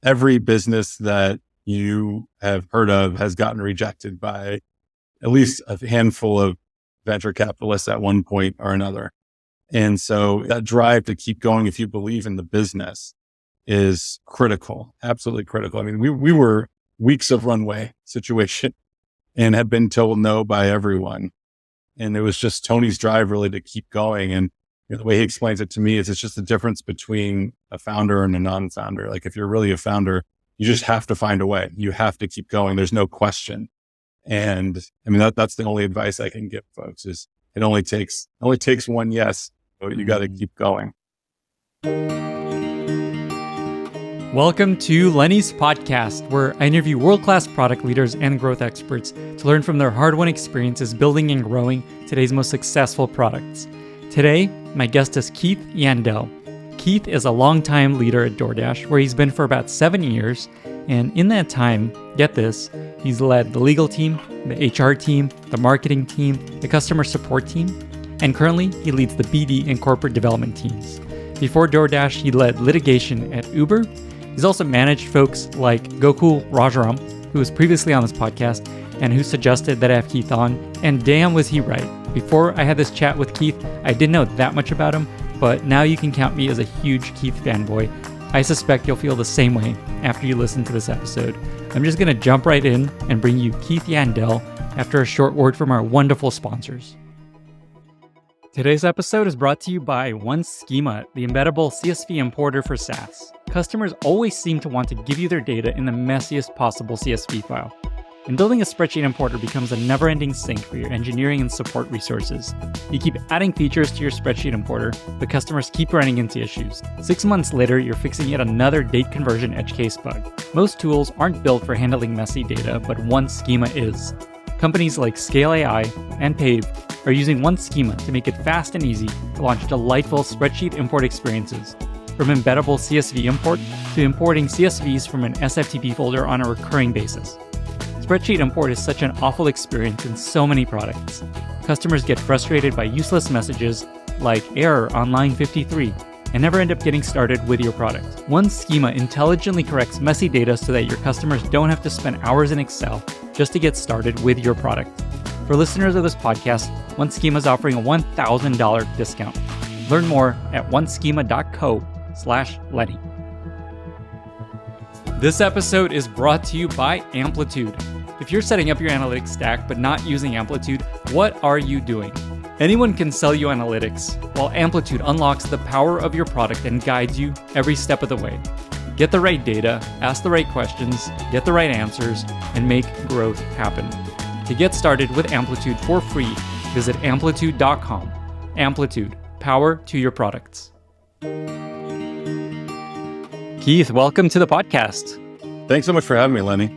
every business that you have heard of has gotten rejected by at least a handful of venture capitalists at one point or another. And so that drive to keep going, if you believe in the business, is critical, absolutely critical. I mean, we were weeks of runway situation and had been told no by everyone. And it was just Tony's drive really to keep going. And the way he explains it to me is it's just the difference between a founder and a non-founder. Like if you're really a founder, you just have to find a way. You have to keep going. There's no question. And I mean, that's the only advice I can give folks is it only takes one yes, but you got to keep going. Welcome to Lenny's podcast, where I interview world-class product leaders and growth experts to learn from their hard-won experiences building and growing today's most successful products. Today, my guest is Keith Yandell. Keith is a longtime leader at DoorDash, where he's been for about 7 years. And in that time, get this, he's led the legal team, the HR team, the marketing team, the customer support team, and currently he leads the BD and corporate development teams. Before DoorDash, he led litigation at Uber. He's also managed folks like Gokul Rajaram, who was previously on this podcast and who suggested that I have Keith on. And damn was he right. Before I had this chat with Keith, I didn't know that much about him, but now you can count me as a huge Keith fanboy. I suspect you'll feel the same way after you listen to this episode. I'm just going to jump right in and bring you Keith Yandell after a short word from our wonderful sponsors. Today's episode is brought to you by OneSchema, the embeddable CSV importer for SaaS. Customers always seem to want to give you their data in the messiest possible CSV file. And building a spreadsheet importer becomes a never-ending sink for your engineering and support resources. You keep adding features to your spreadsheet importer, but customers keep running into issues. 6 months later, you're fixing yet another date conversion edge case bug. Most tools aren't built for handling messy data, but OneSchema is. Companies like Scale AI and Pave are using OneSchema to make it fast and easy to launch delightful spreadsheet import experiences. From embeddable CSV import to importing CSVs from an SFTP folder on a recurring basis. Spreadsheet import is such an awful experience in so many products. Customers get frustrated by useless messages like error on line 53 and never end up getting started with your product. OneSchema intelligently corrects messy data so that your customers don't have to spend hours in Excel just to get started with your product. For listeners of this podcast, OneSchema is offering a $1,000 discount. Learn more at oneschema.co/Lenny. This episode is brought to you by Amplitude. If you're setting up your analytics stack but not using Amplitude, what are you doing? Anyone can sell you analytics, while Amplitude unlocks the power of your product and guides you every step of the way. Get the right data, ask the right questions, get the right answers, and make growth happen. To get started with Amplitude for free, visit amplitude.com. Amplitude, power to your products. Keith, welcome to the podcast. Thanks so much for having me, Lenny.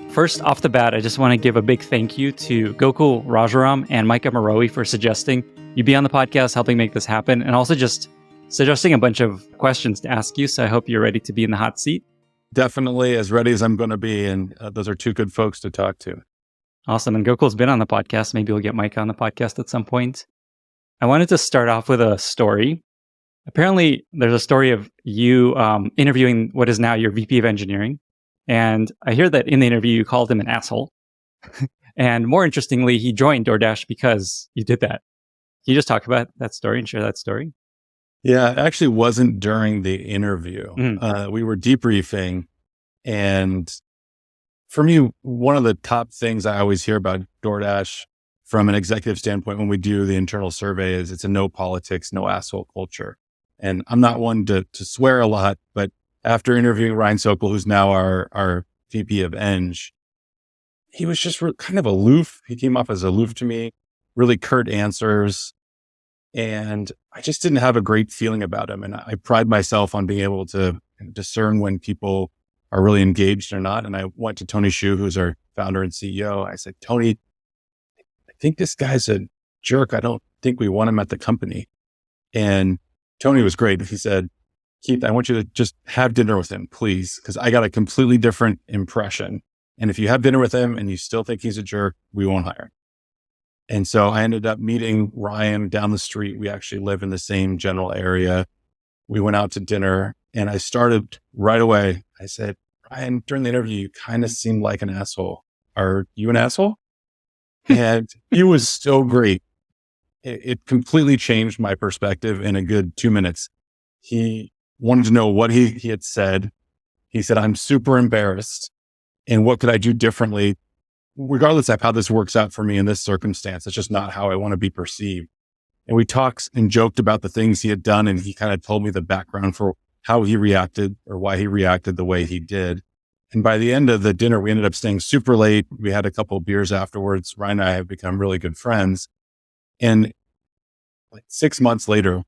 First off the bat, I just want to give a big thank you to Gokul Rajaram and Micah Marowi for suggesting you be on the podcast, helping make this happen, and also just suggesting a bunch of questions to ask you. So I hope you're ready to be in the hot seat. Definitely as ready as I'm going to be. And those are two good folks to talk to. Awesome. And Gokul's been on the podcast. Maybe we'll get Micah on the podcast at some point. I wanted to start off with a story. Apparently, there's a story of you interviewing what is now your VP of engineering. And I hear that in the interview, you called him an asshole. And more interestingly, he joined DoorDash because you did that. Can you just talk about that story and share that story? Yeah, it actually wasn't during the interview. We were debriefing. And for me, one of the top things I always hear about DoorDash from an executive standpoint when we do the internal survey is it's a no politics, no asshole culture. And I'm not one to swear a lot, but after interviewing Ryan Sokol, who's now our VP of Eng, he was just kind of aloof. He came off as aloof to me, really curt answers. And I just didn't have a great feeling about him. And I pride myself on being able to discern when people are really engaged or not. And I went to Tony Xu, who's our founder and CEO. I said, Tony, I think this guy's a jerk. I don't think we want him at the company. And Tony was great. He said, Keith, I want you to just have dinner with him, please, because I got a completely different impression. And if you have dinner with him and you still think he's a jerk, we won't hire him. And so I ended up meeting Ryan down the street. We actually live in the same general area. We went out to dinner and I started right away. I said, Ryan, during the interview, you kind of seemed like an asshole. Are you an asshole? And he was so great. It completely changed my perspective in a good 2 minutes. He wanted to know what he had said. He said, I'm super embarrassed. And what could I do differently? Regardless of how this works out for me in this circumstance, it's just not how I want to be perceived. And we talked and joked about the things he had done. And he kind of told me the background for how he reacted or why he reacted the way he did. And by the end of the dinner, we ended up staying super late. We had a couple of beers afterwards. Ryan and I have become really good friends. And like 6 months later,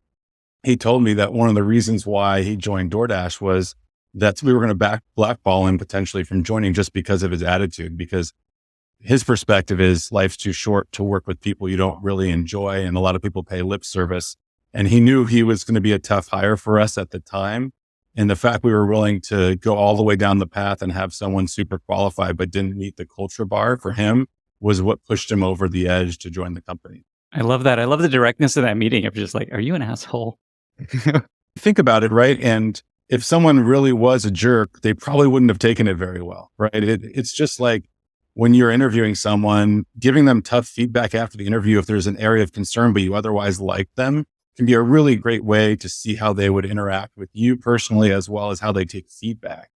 he told me that one of the reasons why he joined DoorDash was that we were going to blackball him potentially from joining just because of his attitude, because his perspective is life's too short to work with people you don't really enjoy. And a lot of people pay lip service. And he knew he was going to be a tough hire for us at the time. And the fact we were willing to go all the way down the path and have someone super qualified, but didn't meet the culture bar for him was what pushed him over the edge to join the company. I love that. I love the directness of that meeting of just like, are you an asshole? Think about it, right? And if someone really was a jerk, they probably wouldn't have taken it very well, right? It's just like when you're interviewing someone, giving them tough feedback after the interview, if there's an area of concern, but you otherwise like them, can be a really great way to see how they would interact with you personally, as well as how they take feedback.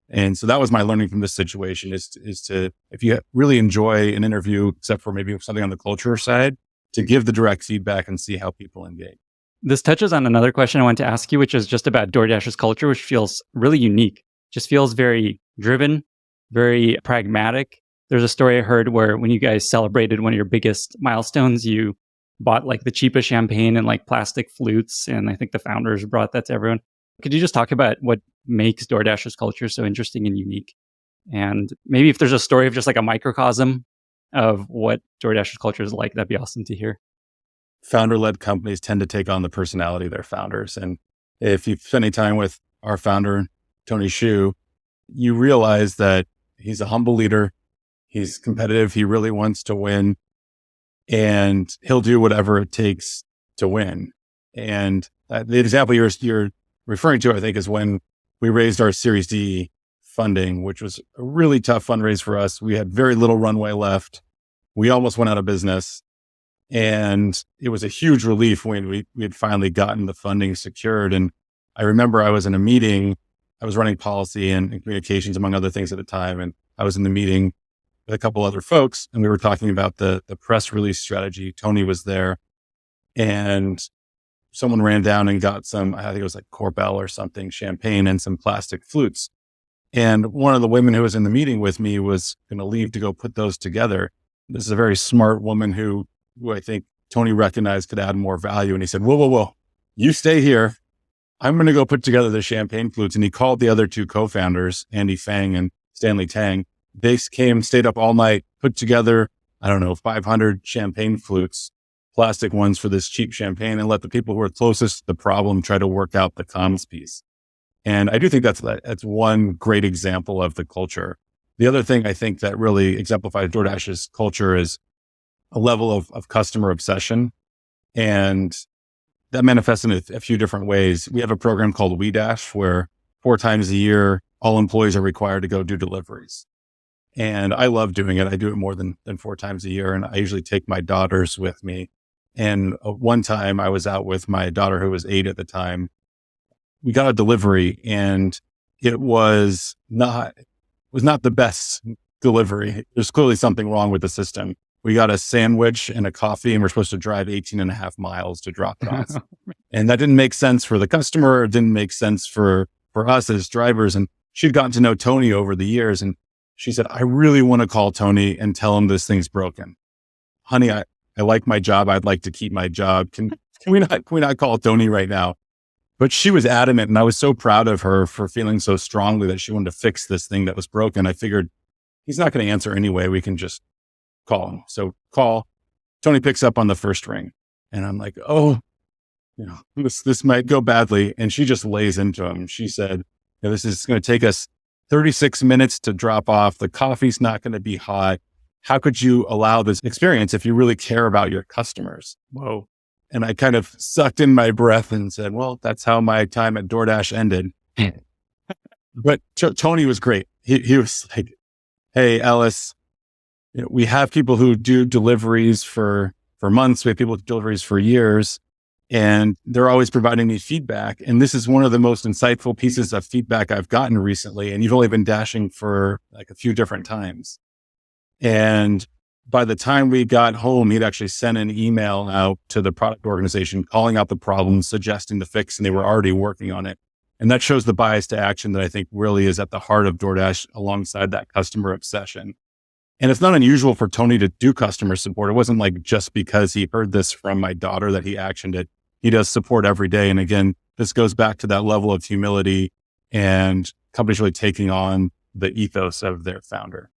And so that was my learning from this situation is to, if you really enjoy an interview, except for maybe something on the culture side, to give the direct feedback and see how people engage. This touches on another question I want to ask you, which is just about DoorDash's culture, which feels really unique. Just feels very driven, very pragmatic. There's a story I heard where when you guys celebrated one of your biggest milestones, you bought like the cheapest champagne and like plastic flutes. And I think the founders brought that to everyone. Could you just talk about what makes DoorDash's culture so interesting and unique? And maybe if there's a story of just like a microcosm of what DoorDash's culture is like, that'd be awesome to hear. Founder-led companies tend to take on the personality of their founders. And if you've spent any time with our founder, Tony Xu, you realize that he's a humble leader. He's competitive. He really wants to win. And he'll do whatever it takes to win. And the example you're referring to, I think, is when we raised our Series D funding, which was a really tough fundraise for us. We had very little runway left. We almost went out of business. And it was a huge relief when we had finally gotten the funding secured. And I remember I was in a meeting. I was running policy and communications, among other things at the time. And I was in the meeting with a couple other folks, and we were talking about the press release strategy. Tony was there, and someone ran down and got some, I think it was like Corbel or something, champagne and some plastic flutes. And one of the women who was in the meeting with me was going to leave to go put those together. This is a very smart woman who I think Tony recognized could add more value. And he said, whoa, you stay here. I'm going to go put together the champagne flutes. And he called the other two co-founders, Andy Fang and Stanley Tang. They came, stayed up all night, put together, 500 champagne flutes, plastic ones for this cheap champagne, and let the people who were closest to the problem try to work out the comms piece. And I do think that's one great example of the culture. The other thing I think that really exemplifies DoorDash's culture is a level of customer obsession. And that manifests in a few different ways. We have a program called WeDash where 4 times a year, all employees are required to go do deliveries. And I love doing it. I do it more than 4 times a year. And I usually take my daughters with me. And one time I was out with my daughter who was 8 at the time. We got a delivery and it was not the best delivery. There's clearly something wrong with the system. We got a sandwich and a coffee and we're supposed to drive 18 and a half miles to drop it off. And that didn't make sense for the customer. It didn't make sense for us as drivers. And she'd gotten to know Tony over the years. And she said, I really want to call Tony and tell him this thing's broken. Honey, I like my job. I'd like to keep my job. Can we not call Tony right now? But she was adamant. And I was so proud of her for feeling so strongly that she wanted to fix this thing that was broken. I figured he's not going to answer anyway. We can just call him. So call. Tony picks up on the first ring. And I'm like, this might go badly. And she just lays into him. She said, this is going to take us 36 minutes to drop off. The coffee's not going to be hot. How could you allow this experience if you really care about your customers? Whoa. And I kind of sucked in my breath and said, well, that's how my time at DoorDash ended. But Tony was great. he was like, "Hey, Ellis, we have people who do deliveries for months. We have people who do deliveries for years, and they're always providing me feedback. And this is one of the most insightful pieces of feedback I've gotten recently. And you've only been dashing for like a few different times." And by the time we got home, he'd actually sent an email out to the product organization, calling out the problem, suggesting the fix, and they were already working on it. And that shows the bias to action that I think really is at the heart of DoorDash alongside that customer obsession. And it's not unusual for Tony to do customer support. It wasn't like just because he heard this from my daughter that he actioned it. He does support every day. And again, this goes back to that level of humility and companies really taking on the ethos of their founder.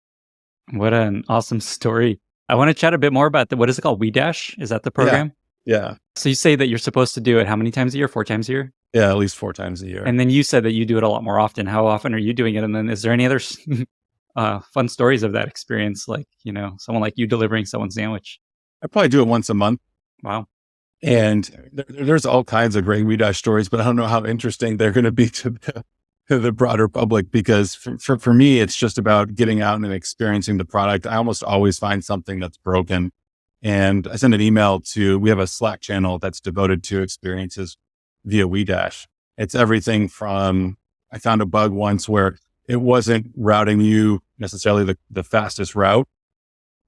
What an awesome story. I want to chat a bit more about what is it called? WeDash? Is that the program? Yeah. So you say that you're supposed to do it how many times a year? 4 times a year? Yeah, at least 4 times a year. And then you said that you do it a lot more often. How often are you doing it? And then is there any other fun stories of that experience? Like, someone like you delivering someone's sandwich? I probably do it once a month. Wow. And there's all kinds of great WeDash stories, but I don't know how interesting they're going to be to the broader public, because for me, it's just about getting out and experiencing the product. I almost always find something that's broken. And I send an email we have a Slack channel that's devoted to experiences via WeDash. It's everything from, I found a bug once where it wasn't routing you necessarily the fastest route.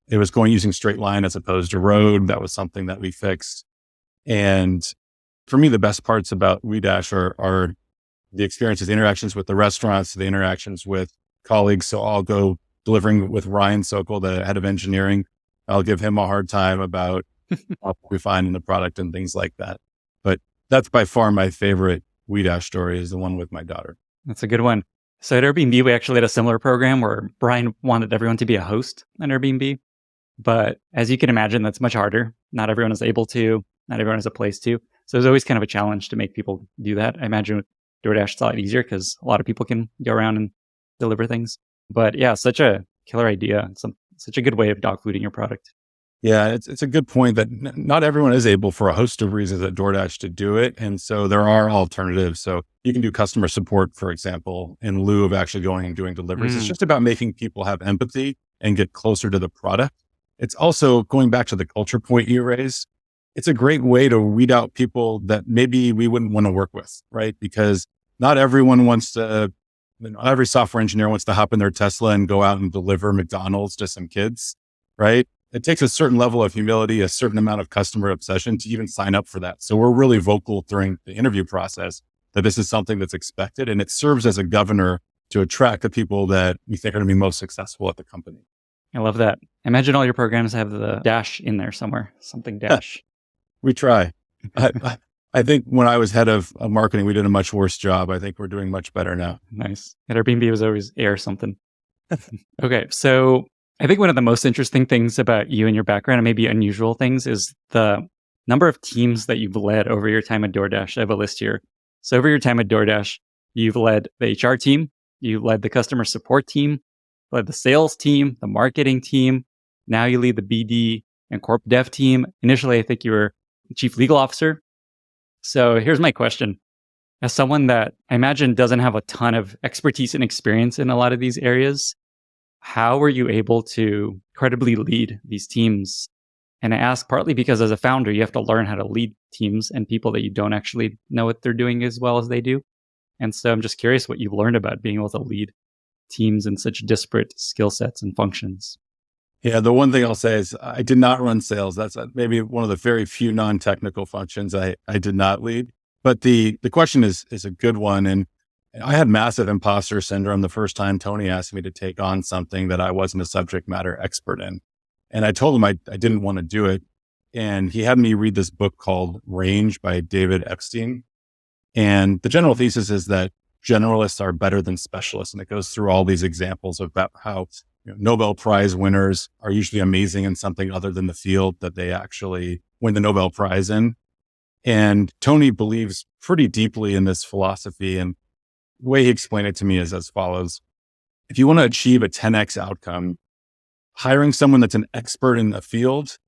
It was going using straight line as opposed to road. That was something that we fixed. And for me, the best parts about WeDash are the experiences, the interactions with the restaurants, the interactions with colleagues. So I'll go delivering with Ryan Sokol, the head of engineering. I'll give him a hard time about what we find in the product and things like that. But that's by far my favorite WeDash story, is the one with my daughter. That's a good one. So at Airbnb, we actually had a similar program where Brian wanted everyone to be a host on Airbnb. But as you can imagine, that's much harder. Not everyone is able to. Not everyone has a place to. So it's always kind of a challenge to make people do that. I imagine with DoorDash, it's a lot easier because a lot of people can go around and deliver things. But yeah, such a killer idea. Such a good way of dogfooding your product. Yeah, it's a good point that not everyone is able, for a host of reasons, at DoorDash to do it. And so there are alternatives. So you can do customer support, for example, in lieu of actually going and doing deliveries. It's just about making people have empathy and get closer to the product. It's also, going back to the culture point you raised, it's a great way to weed out people that maybe we wouldn't want to work with, right? Because not everyone wants to, every software engineer wants to hop in their Tesla and go out and deliver McDonald's to some kids, right? It takes a certain level of humility, a certain amount of customer obsession to even sign up for that. So we're really vocal during the interview process that this is something that's expected, and it serves as a governor to attract the people that we think are going to be most successful at the company. I love that. Imagine all your programs have the dash in there somewhere, something dash. We try. I think when I was head of marketing, we did a much worse job. I think we're doing much better now. Nice. At Airbnb, it was always air something. Okay. So I think one of the most interesting things about you and your background, and maybe unusual things, is the number of teams that you've led over your time at DoorDash. I have a list here. So over your time at DoorDash, you've led the HR team, you led the customer support team, led the sales team, the marketing team. Now you lead the BD and corp dev team. Initially, I think you were chief legal officer. So here's my question. As someone that I imagine doesn't have a ton of expertise and experience in a lot of these areas, how were you able to credibly lead these teams? And I ask partly because as a founder, you have to learn how to lead teams and people that you don't actually know what they're doing as well as they do. And so I'm just curious what you've learned about being able to lead teams in such disparate skill sets and functions. Yeah, the one thing I'll say is I did not run sales. That's maybe one of the very few non-technical functions I did not lead. But the question is a good one. And I had massive imposter syndrome the first time Tony asked me to take on something that I wasn't a subject matter expert in. And I told him I didn't want to do it. And he had me read this book called Range by David Epstein. And the general thesis is that generalists are better than specialists. And it goes through all these examples about how Nobel Prize winners are usually amazing in something other than the field that they actually win the Nobel Prize in. And Tony believes pretty deeply in this philosophy. And the way he explained it to me is as follows. If you want to achieve a 10x outcome, hiring someone that's an expert in the field,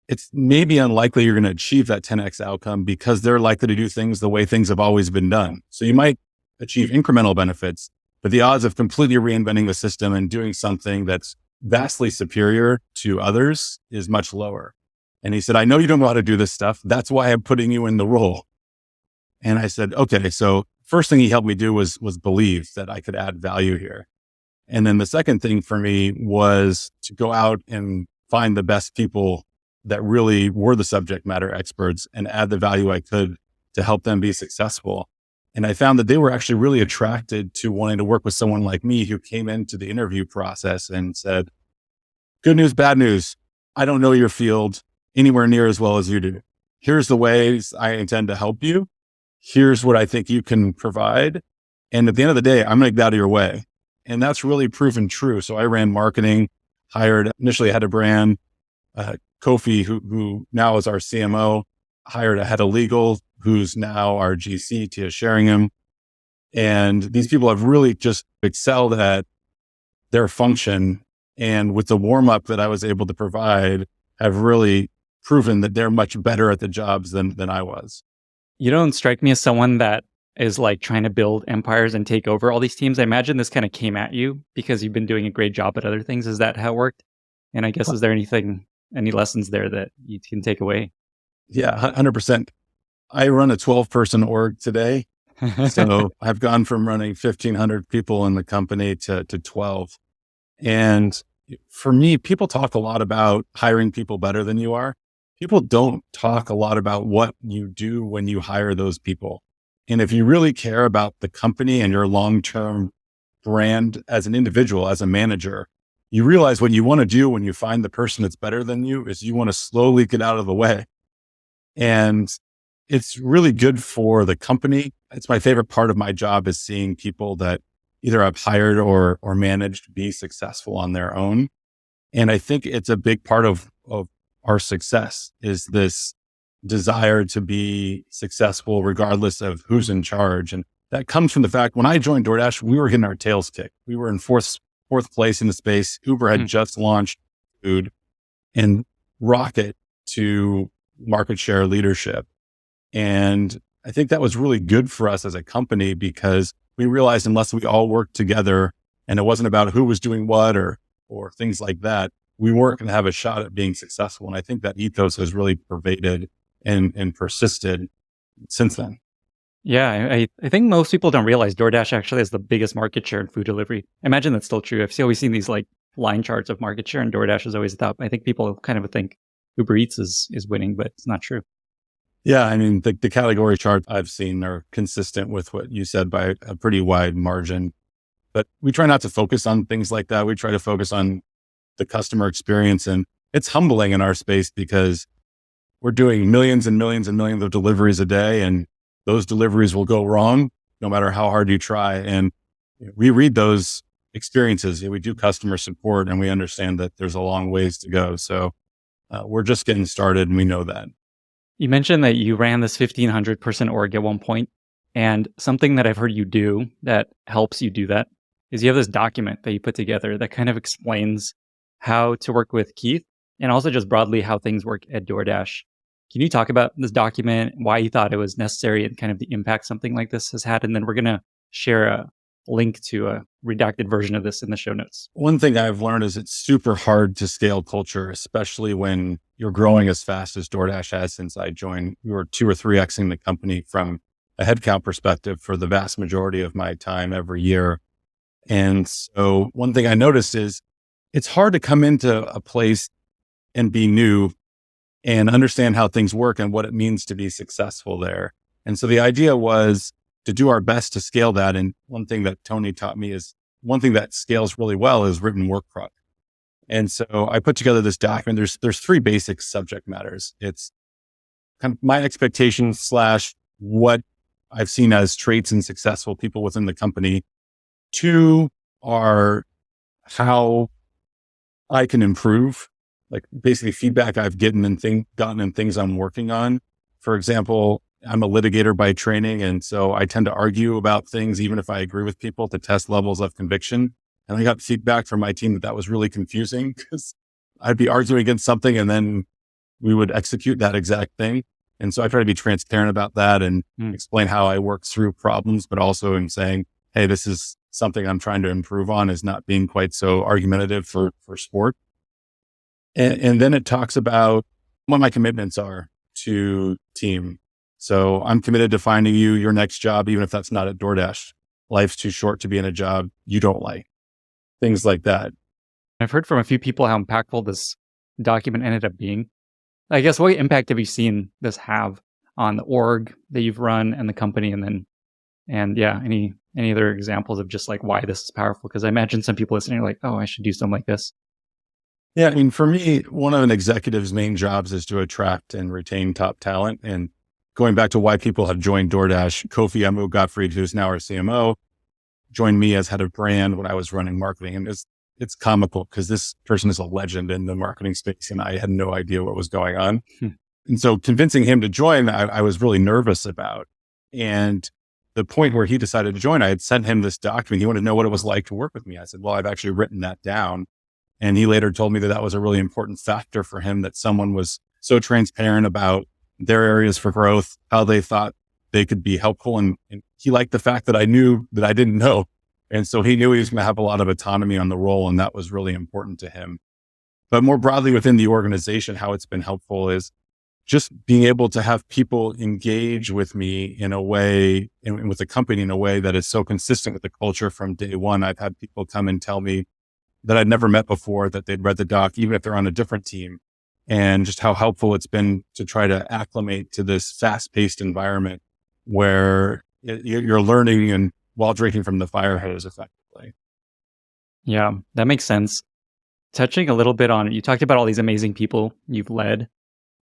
it's maybe unlikely you're going to achieve that 10x outcome because they're likely to do things the way things have always been done. So you might achieve incremental benefits, but the odds of completely reinventing the system and doing something that's vastly superior to others is much lower. And he said, I know you don't know how to do this stuff. That's why I'm putting you in the role. And I said, okay. So first thing he helped me do was believe that I could add value here. And then the second thing for me was to go out and find the best people that really were the subject matter experts and add the value I could to help them be successful. And I found that they were actually really attracted to wanting to work with someone like me who came into the interview process and said, good news, bad news. I don't know your field anywhere near as well as you do. Here's the ways I intend to help you. Here's what I think you can provide. And at the end of the day, I'm going to get out of your way. And that's really proven true. So I ran marketing, hired initially a head of brand, Kofi, who now is our CMO, hired a head of legal, who's now our GC, Tia Sheringham. And these people have really just excelled at their function. And with the warm up that I was able to provide, have really proven that they're much better at the jobs than I was. You don't strike me as someone that is like trying to build empires and take over all these teams. I imagine this kind of came at you because you've been doing a great job at other things. Is that how it worked? And I guess, is there any lessons there that you can take away? Yeah, 100%. I run a 12-person org today. So I've gone from running 1,500 people in the company to 12. And for me, people talk a lot about hiring people better than you are. People don't talk a lot about what you do when you hire those people. And if you really care about the company and your long-term brand as an individual, as a manager, you realize what you want to do when you find the person that's better than you is you want to slowly get out of the way. And it's really good for the company. It's my favorite part of my job is seeing people that either I've hired or managed be successful on their own. And I think it's a big part of our success is this desire to be successful regardless of who's in charge. And that comes from the fact when I joined DoorDash, we were getting our tails kicked. We were in fourth place in the space. Uber had just launched food and rocket to market share leadership. And I think that was really good for us as a company because we realized unless we all worked together and it wasn't about who was doing what or things like that, we weren't going to have a shot at being successful. And I think that ethos has really pervaded and persisted since then. Yeah, I think most people don't realize DoorDash actually has the biggest market share in food delivery. I imagine that's still true. I've always seen these like line charts of market share and DoorDash is always the top. I think people kind of think Uber Eats is winning, but it's not true. Yeah, I mean, the category charts I've seen are consistent with what you said by a pretty wide margin. But we try not to focus on things like that. We try to focus on the customer experience. And it's humbling in our space because we're doing millions and millions and millions of deliveries a day. And those deliveries will go wrong no matter how hard you try. And we read those experiences. We do customer support and we understand that there's a long ways to go. So we're just getting started and we know that. You mentioned that you ran this 1,500 person org at one point, and something that I've heard you do that helps you do that is you have this document that you put together that kind of explains how to work with Keith and also just broadly how things work at DoorDash. Can you talk about this document, why you thought it was necessary and kind of the impact something like this has had? And then we're going to share a link to a redacted version of this in the show notes. One thing I've learned is it's super hard to scale culture, especially when you're growing as fast as DoorDash has since I joined. We were 2 or 3xing the company from a headcount perspective for the vast majority of my time every year. And so one thing I noticed is it's hard to come into a place and be new and understand how things work and what it means to be successful there. And so the idea was to do our best to scale that. And one thing that Tony taught me is one thing that scales really well is written work product. And so I put together this document. There's 3 basic subject matters. It's kind of my expectations / what I've seen as traits in successful people within the company. 2 are how I can improve, like basically feedback I've gotten and things I'm working on. For example, I'm a litigator by training. And so I tend to argue about things, even if I agree with people, to test levels of conviction. And I got feedback from my team that was really confusing because I'd be arguing against something and then we would execute that exact thing. And so I try to be transparent about that and explain how I work through problems, but also in saying, hey, this is something I'm trying to improve on, is not being quite so argumentative for sport. And then it talks about what my commitments are to team. So I'm committed to finding you your next job, even if that's not at DoorDash. Life's too short to be in a job you don't like. Things like that. I've heard from a few people how impactful this document ended up being. I guess, what impact have you seen this have on the org that you've run and the company? And yeah, any other examples of just like why this is powerful? Because I imagine some people listening are like, oh, I should do something like this. Yeah, I mean, for me, one of an executive's main jobs is to attract and retain top talent. And going back to why people have joined DoorDash, Kofi Gottfried, who's now our CMO, joined me as head of brand when I was running marketing. And it's comical because this person is a legend in the marketing space and I had no idea what was going on. And so convincing him to join, I was really nervous about. And the point where he decided to join, I had sent him this document. He wanted to know what it was like to work with me. I said, well, I've actually written that down. And he later told me that was a really important factor for him, that someone was so transparent about their areas for growth, how they thought they could be helpful. And he liked the fact that I knew that I didn't know. And so he knew he was going to have a lot of autonomy on the role. And that was really important to him. But more broadly within the organization, how it's been helpful is just being able to have people engage with me in a way, and with the company in a way that is so consistent with the culture from day one. I've had people come and tell me that I'd never met before, that they'd read the doc, even if they're on a different team, and just how helpful it's been to try to acclimate to this fast-paced environment where you're learning and while drinking from the fire hose effectively. Yeah, that makes sense. Touching a little bit on, you talked about all these amazing people you've led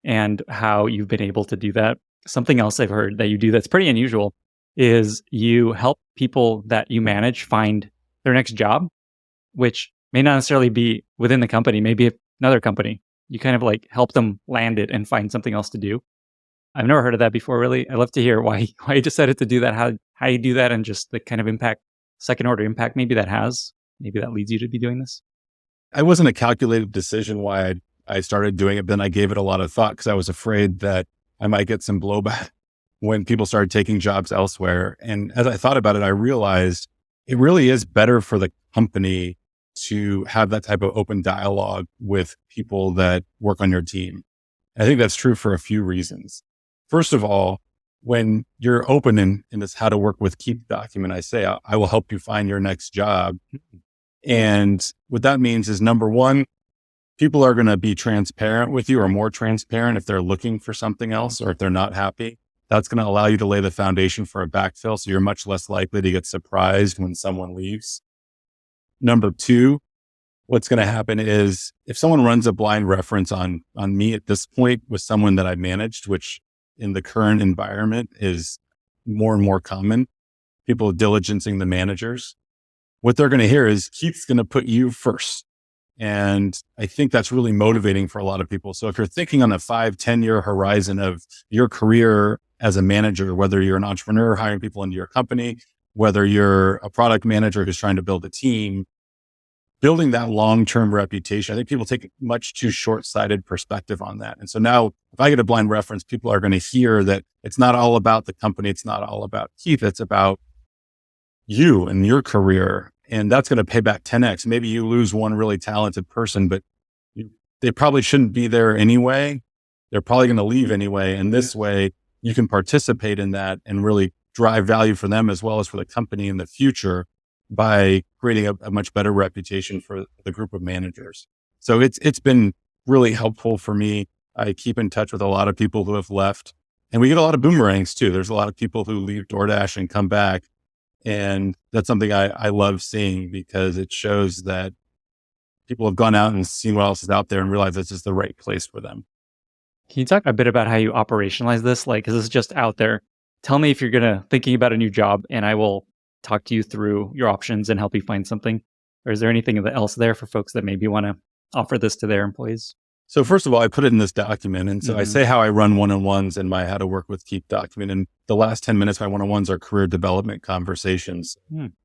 and how you've been able to do that. Something else I've heard that you do that's pretty unusual is you help people that you manage find their next job, which may not necessarily be within the company, maybe another company. You kind of like help them land it and find something else to do. I've never heard of that before, really. I'd love to hear why you decided to do that, how you do that, and just the kind of impact, second order impact maybe that has. Maybe that leads you to be doing this. It wasn't a calculated decision why I started doing it, but then I gave it a lot of thought because I was afraid that I might get some blowback when people started taking jobs elsewhere. And as I thought about it, I realized it really is better for the company to have that type of open dialogue with people that work on your team. I think that's true for a few reasons. First of all, when you're open in this how to work with Keith document, I say, I will help you find your next job. And what that means is, number one, people are going to be transparent with you, or more transparent if they're looking for something else or if they're not happy. That's going to allow you to lay the foundation for a backfill. So you're much less likely to get surprised when someone leaves. Number two, what's going to happen is if someone runs a blind reference on me at this point with someone that I managed, which in the current environment is more and more common, people diligencing the managers, what they're going to hear is Keith's going to put you first. And I think that's really motivating for a lot of people. So if you're thinking on a 5-10 year horizon of your career as a manager, whether you're an entrepreneur hiring people into your company, whether you're a product manager who's trying to build a team, building that long-term reputation, I think people take a much too short-sighted perspective on that. And so now if I get a blind reference, people are going to hear that it's not all about the company. It's not all about Keith. It's about you and your career. And that's going to pay back 10x. Maybe you lose one really talented person, but they probably shouldn't be there anyway. They're probably going to leave anyway. And this way you can participate in that and really drive value for them as well as for the company in the future by creating a much better reputation for the group of managers. So it's been really helpful for me. I keep in touch with a lot of people who have left, and we get a lot of boomerangs too. There's a lot of people who leave DoorDash and come back. And that's something I love seeing because it shows that people have gone out and seen what else is out there and realize this is the right place for them. Can you talk a bit about how you operationalize this? Like, is this just out there? Tell me if you're thinking about a new job and I will talk to you through your options and help you find something. Or is there anything else there for folks that maybe want to offer this to their employees? So first of all, I put it in this document. And so I say how I run one-on-ones in my how to work with Keith document. And the last 10 minutes, my one-on-ones are career development conversations.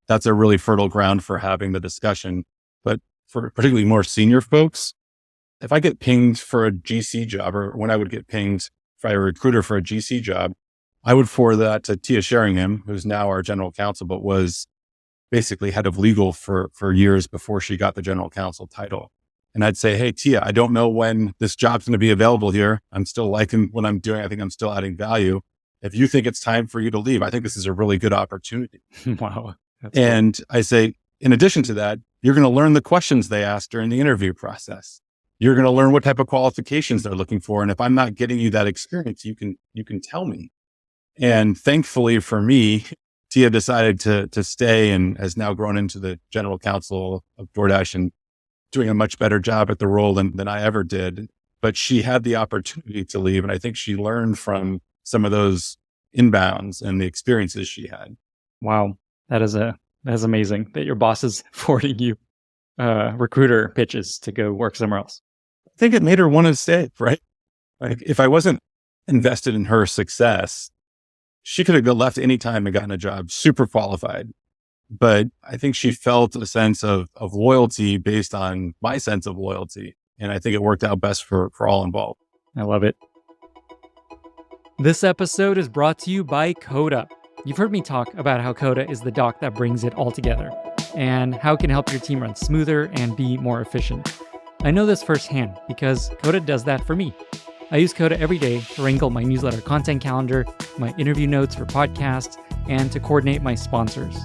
That's a really fertile ground for having the discussion. But for particularly more senior folks, if I get pinged for a GC job, or when I would get pinged if I were a recruiter for a GC job, I would forward that to Tia Sheringham, who's now our general counsel, but was basically head of legal for years before she got the general counsel title. And I'd say, hey, Tia, I don't know when this job's going to be available here. I'm still liking what I'm doing. I think I'm still adding value. If you think it's time for you to leave, I think this is a really good opportunity. Wow. And cool. I say, in addition to that, you're going to learn the questions they ask during the interview process. You're going to learn what type of qualifications they're looking for. And if I'm not getting you that experience, you can tell me. And thankfully for me, Tia decided to stay and has now grown into the general counsel of DoorDash and doing a much better job at the role than I ever did. But she had the opportunity to leave. And I think she learned from some of those inbounds and the experiences she had. Wow. That is amazing that your boss is forwarding you recruiter pitches to go work somewhere else. I think it made her want to stay, right? Like if I wasn't invested in her success, she could have left any time and gotten a job, super qualified. But I think she felt a sense of loyalty based on my sense of loyalty. And I think it worked out best for all involved. I love it. This episode is brought to you by Coda. You've heard me talk about how Coda is the doc that brings it all together and how it can help your team run smoother and be more efficient. I know this firsthand because Coda does that for me. I use Coda every day to wrangle my newsletter content calendar, my interview notes for podcasts, and to coordinate my sponsors.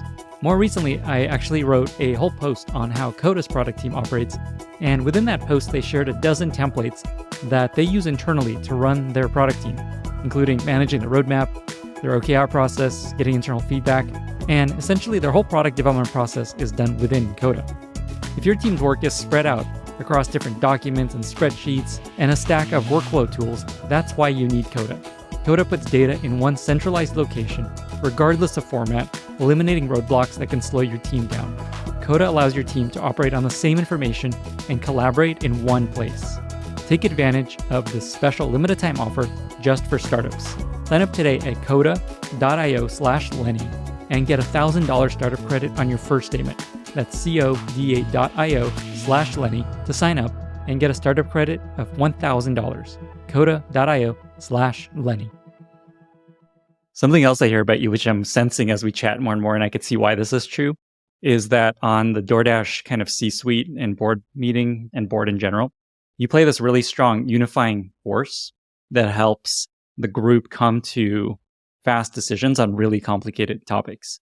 More recently, I actually wrote a whole post on how Coda's product team operates, and within that post, they shared a dozen templates that they use internally to run their product team, including managing the roadmap, their OKR process, getting internal feedback, and essentially their whole product development process is done within Coda. If your team's work is spread out across different documents and spreadsheets and a stack of workflow tools, that's why you need Coda. Coda puts data in one centralized location, regardless of format, eliminating roadblocks that can slow your team down. Coda allows your team to operate on the same information and collaborate in one place. Take advantage of this special limited time offer just for startups. Sign up today at coda.io/Lenny and get $1,000 startup credit on your first statement. That's coda.io/Lenny to sign up and get a startup credit of $1,000. coda.io/Lenny. Something else I hear about you, which I'm sensing as we chat more and more, and I could see why this is true, is that on the DoorDash kind of C-suite and board meeting and board in general, you play this really strong unifying force that helps the group come to fast decisions on really complicated topics.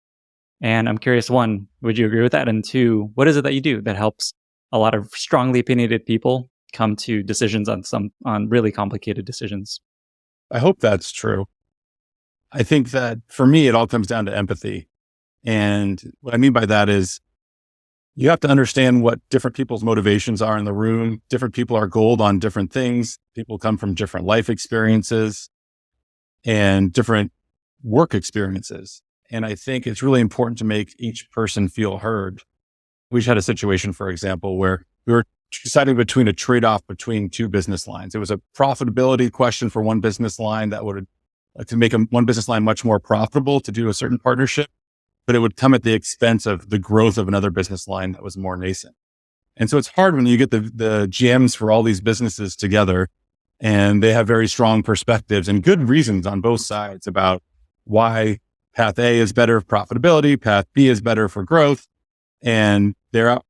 And I'm curious, one, would you agree with that? And two, what is it that you do that helps a lot of strongly opinionated people come to decisions on really complicated decisions? I hope that's true. I think that for me, it all comes down to empathy. And what I mean by that is you have to understand what different people's motivations are in the room. Different people are gold on different things. People come from different life experiences and different work experiences. And I think it's really important to make each person feel heard. We just had a situation, for example, where we were deciding between a trade-off between two business lines. It was a profitability question for one business line that would to make one business line much more profitable to do a certain partnership, but it would come at the expense of the growth of another business line that was more nascent. And so it's hard when you get the GMs for all these businesses together and they have very strong perspectives and good reasons on both sides about why path A is better for profitability, path B is better for growth. And they're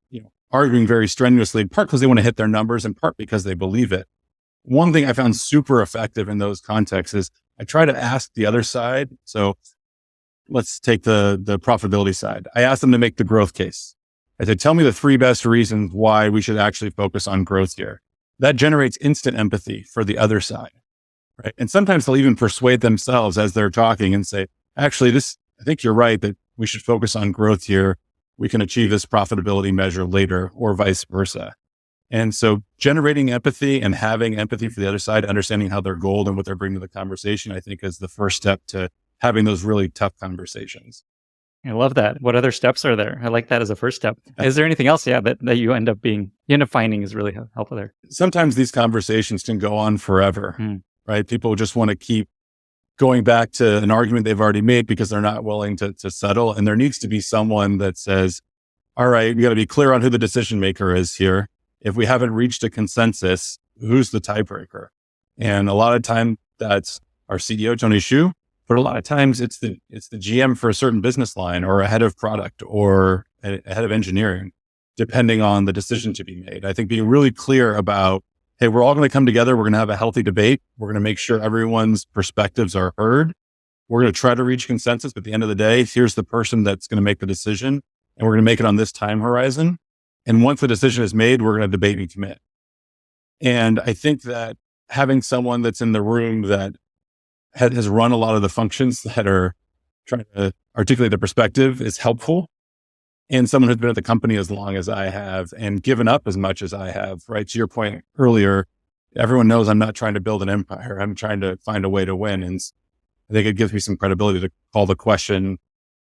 arguing very strenuously, in part because they want to hit their numbers, in part because they believe it. One thing I found super effective in those contexts is I try to ask the other side. So let's take the profitability side. I asked them to make the growth case. I said, tell me the 3 best reasons why we should actually focus on growth here. That generates instant empathy for the other side, right? And sometimes they'll even persuade themselves as they're talking and say, actually, I think you're right that we should focus on growth here. We can achieve this profitability measure later, or vice versa. And so generating empathy and having empathy for the other side, understanding how they're gold and what they're bringing to the conversation, I think is the first step to having those really tough conversations. I love that. What other steps are there? I like that as a first step. Is there anything else, that you end up being unifying is really helpful there? Sometimes these conversations can go on forever, right? People just want to keep going back to an argument they've already made because they're not willing to settle. And there needs to be someone that says, all right, we got to be clear on who the decision maker is here. If we haven't reached a consensus, who's the tiebreaker? And a lot of time that's our CEO, Tony Xu. But a lot of times it's the GM for a certain business line or a head of product or a head of engineering, depending on the decision to be made. I think being really clear about, hey, we're all going to come together. We're going to have a healthy debate. We're going to make sure everyone's perspectives are heard. We're going to try to reach consensus. But at the end of the day, here's the person that's going to make the decision. And we're going to make it on this time horizon. And once the decision is made, we're going to debate and commit. And I think that having someone that's in the room that has run a lot of the functions that are trying to articulate the perspective is helpful. And someone who's been at the company as long as I have and given up as much as I have, right? To your point earlier, everyone knows I'm not trying to build an empire. I'm trying to find a way to win. And I think it gives me some credibility to call the question,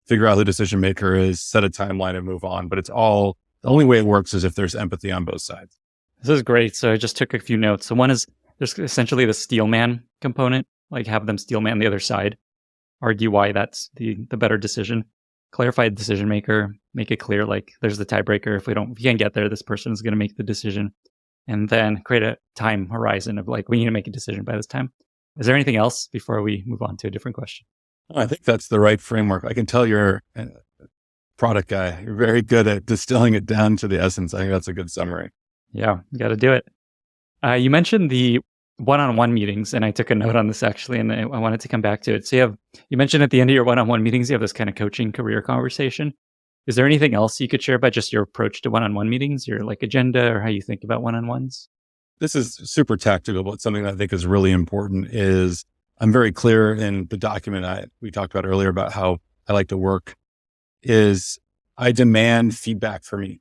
figure out who the decision maker is, set a timeline and move on. But it's all, the only way it works is if there's empathy on both sides. This is great. So I just took a few notes. So one is there's essentially the steelman component, like have them steelman the other side, argue why that's the better decision, clarify the decision maker, make it clear, like there's the tiebreaker. If you can't get there, this person is going to make the decision, and then create a time horizon of like, we need to make a decision by this time. Is there anything else before we move on to a different question? I think that's the right framework. I can tell you're a product guy. You're very good at distilling it down to the essence. I think that's a good summary. Yeah, you got to do it. You mentioned the one-on-one meetings, and I took a note on this actually, and I wanted to come back to it. So you mentioned at the end of your one-on-one meetings, you have this kind of coaching career conversation. Is there anything else you could share about just your approach to one-on-one meetings, your like agenda, or how you think about one-on-ones? This is super tactical, but something that I think is really important is I'm very clear in the document we talked about earlier about how I like to work is I demand feedback from me.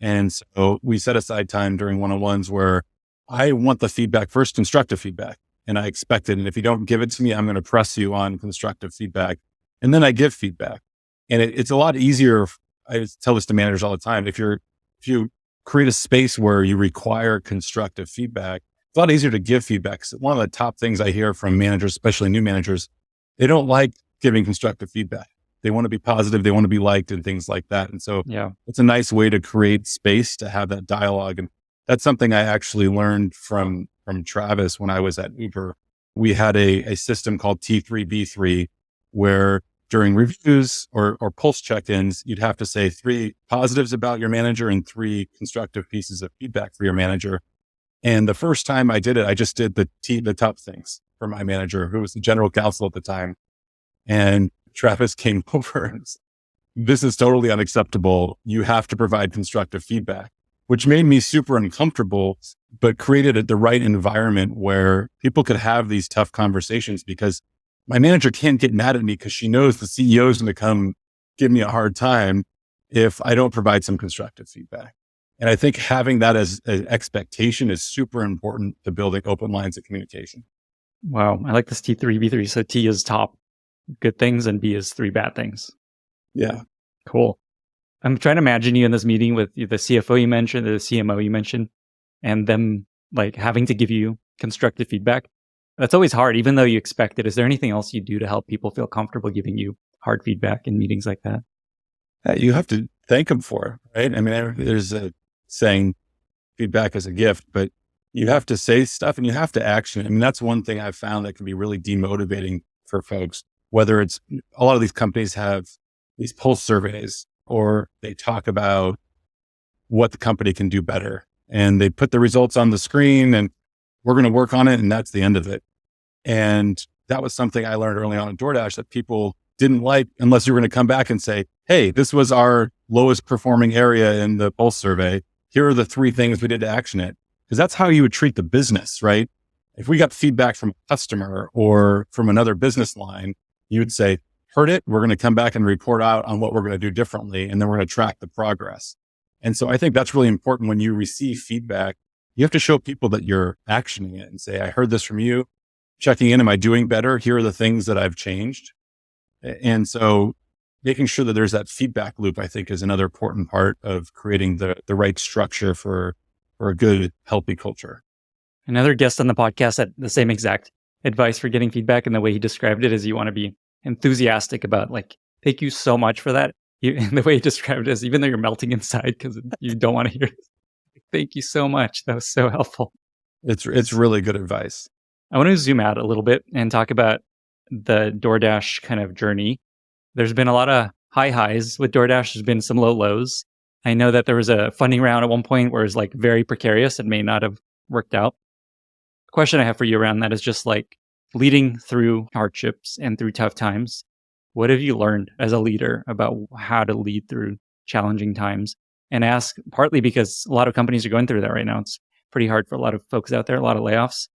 And so we set aside time during one-on-ones where I want the feedback first, constructive feedback, and I expect it. And if you don't give it to me, I'm going to press you on constructive feedback. And then I give feedback. And it's a lot easier. I tell this to managers all the time. If you create a space where you require constructive feedback, it's a lot easier to give feedback. So one of the top things I hear from managers, especially new managers, they don't like giving constructive feedback. They want to be positive. They want to be liked and things like that. And so it's a nice way to create space to have that dialogue. And that's something I actually learned from Travis when I was at Uber. We had a system called T3B3 where during reviews or pulse check-ins, you'd have to say 3 positives about your manager and 3 constructive pieces of feedback for your manager. And the first time I did it, I just did the top things for my manager, who was the general counsel at the time. And Travis came over and said, this is totally unacceptable. You have to provide constructive feedback, which made me super uncomfortable, but created the right environment where people could have these tough conversations because my manager can't get mad at me because she knows the CEO is going to come give me a hard time if I don't provide some constructive feedback. And I think having that as an expectation is super important to building open lines of communication. Wow. I like this T3B3. So T is top good things and B is 3 bad things. Yeah. Cool. I'm trying to imagine you in this meeting with the CFO you mentioned, the CMO you mentioned, and them like having to give you constructive feedback. That's always hard, even though you expect it. Is there anything else you do to help people feel comfortable giving you hard feedback in meetings like that? You have to thank them for it, right? I mean, there's a saying feedback is a gift, but you have to say stuff and you have to action it. I mean, that's one thing I've found that can be really demotivating for folks, whether it's a lot of these companies have these pulse surveys or they talk about what the company can do better and they put the results on the screen and we're going to work on it. And that's the end of it. And that was something I learned early on at DoorDash that people didn't like unless you were going to come back and say, hey, this was our lowest performing area in the pulse survey. Here are the 3 things we did to action it. Because that's how you would treat the business, right? If we got feedback from a customer or from another business line, you would say, heard it. We're going to come back and report out on what we're going to do differently. And then we're going to track the progress. And so I think that's really important when you receive feedback. You have to show people that you're actioning it and say, I heard this from you, checking in. Am I doing better? Here are the things that I've changed. And so making sure that there's that feedback loop, I think is another important part of creating the right structure for a good, healthy culture. Another guest on the podcast had the same exact advice for getting feedback. And the way he described it is you want to be enthusiastic about like, thank you so much for that. And the way he described it is even though you're melting inside because you don't want to hear it. Thank you so much. That was so helpful. It's really good advice. I want to zoom out a little bit and talk about the DoorDash kind of journey. There's been a lot of high highs with DoorDash. There's been some low lows. I know that there was a funding round at one point where it was like very precarious and may not have worked out. The question I have for you around that is just like leading through hardships and through tough times. What have you learned as a leader about how to lead through challenging times? And ask partly because a lot of companies are going through that right now. It's pretty hard for a lot of folks out there, a lot of layoffs.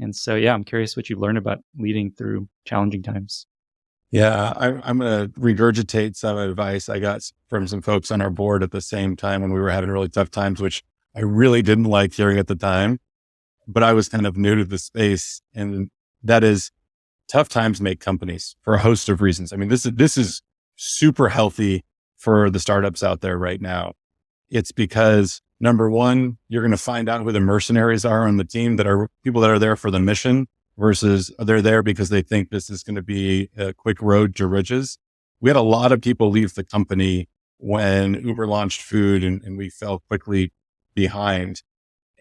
And so, yeah, I'm curious what you've learned about leading through challenging times. Yeah, I'm going to regurgitate some advice I got from some folks on our board at the same time when we were having really tough times, which I really didn't like hearing at the time, but I was kind of new to the space. And that is, tough times make companies for a host of reasons. I mean, this is super healthy for the startups out there right now. It's because number one, you're going to find out who the mercenaries are on the team, that are people that are there for the mission versus they're there because they think this is going to be a quick road to riches. We had a lot of people leave the company when Uber launched food and we fell quickly behind.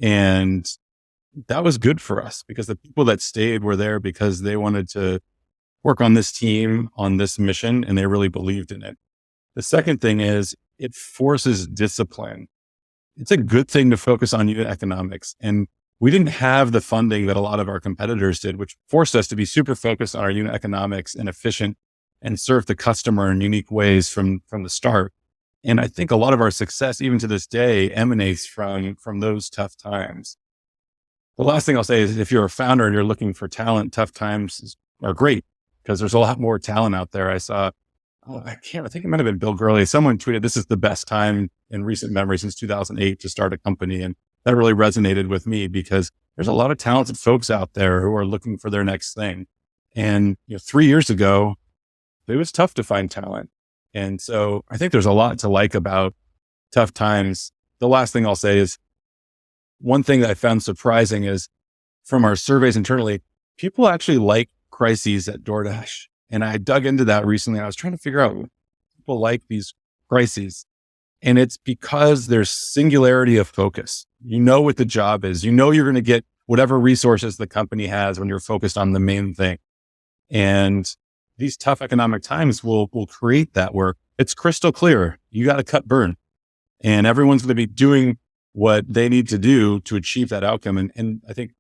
And that was good for us because the people that stayed were there because they wanted to work on this team, on this mission, and they really believed in it. The second thing is it forces discipline. It's a good thing to focus on unit economics. And we didn't have the funding that a lot of our competitors did, which forced us to be super focused on our unit economics and efficient and serve the customer in unique ways from the start. And I think a lot of our success, even to this day, emanates from those tough times. The last thing I'll say is if you're a founder and you're looking for talent, tough times are great because there's a lot more talent out there. I saw, I think it might have been Bill Gurley. Someone tweeted, this is the best time in recent memory since 2008 to start a company. And that really resonated with me because there's a lot of talented folks out there who are looking for their next thing. And 3 years ago, it was tough to find talent. And so I think there's a lot to like about tough times. The last thing I'll say is one thing that I found surprising is from our surveys internally, people actually like crises at DoorDash. And I dug into that recently. I was trying to figure out what people like these crises. And it's because there's singularity of focus. You know what the job is. You know you're going to get whatever resources the company has when you're focused on the main thing. And these tough economic times will create that where it's crystal clear. You got to cut burn. And everyone's going to be doing what they need to do to achieve that outcome. And I think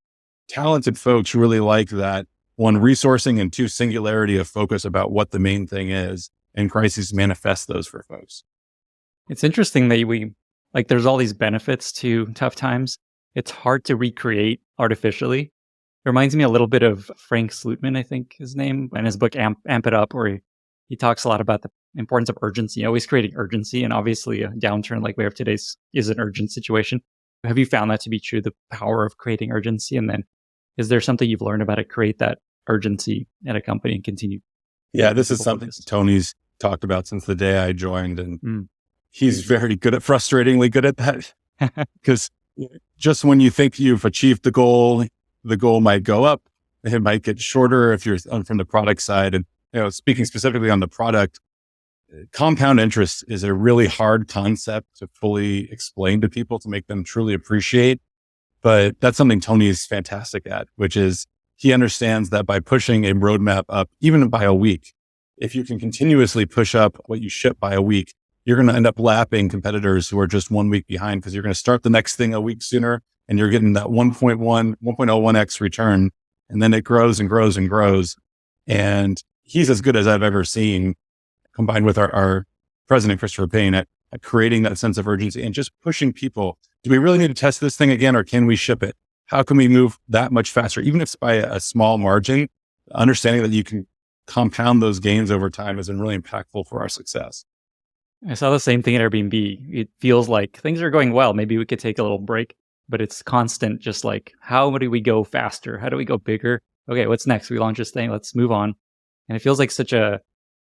talented folks really like that. One, resourcing, and two, singularity of focus about what the main thing is. And crises manifest those for folks. It's interesting that there's all these benefits to tough times. It's hard to recreate artificially. It reminds me a little bit of Frank Slootman, I think his name, and his book, Amp It Up, where he talks a lot about the importance of urgency, always creating urgency. And obviously a downturn like we have today is an urgent situation. Have you found that to be true, the power of creating urgency? And then is there something you've learned about to create that urgency at a company and continue? Yeah, this is something Tony's talked about since the day I joined. And he's very good frustratingly good at that. Because just when you think you've achieved the goal might go up. It might get shorter if you're from the product side. And, speaking specifically on the product, compound interest is a really hard concept to fully explain to people to make them truly appreciate. But that's something Tony is fantastic at, which is he understands that by pushing a roadmap up, even by a week, if you can continuously push up what you ship by a week, you're going to end up lapping competitors who are just 1 week behind because you're going to start the next thing a week sooner and you're getting that 1.01x return. And then it grows and grows and grows. And he's as good as I've ever seen, combined with our president, Christopher Payne, at creating that sense of urgency and just pushing people. Do we really need to test this thing again, or can we ship it? How can we move that much faster? Even if it's by a small margin, understanding that you can compound those gains over time has been really impactful for our success. I saw the same thing at Airbnb. It feels like things are going well. Maybe we could take a little break, but it's constant, just like, how do we go faster? How do we go bigger? Okay, what's next? We launch this thing. Let's move on. And it feels like such a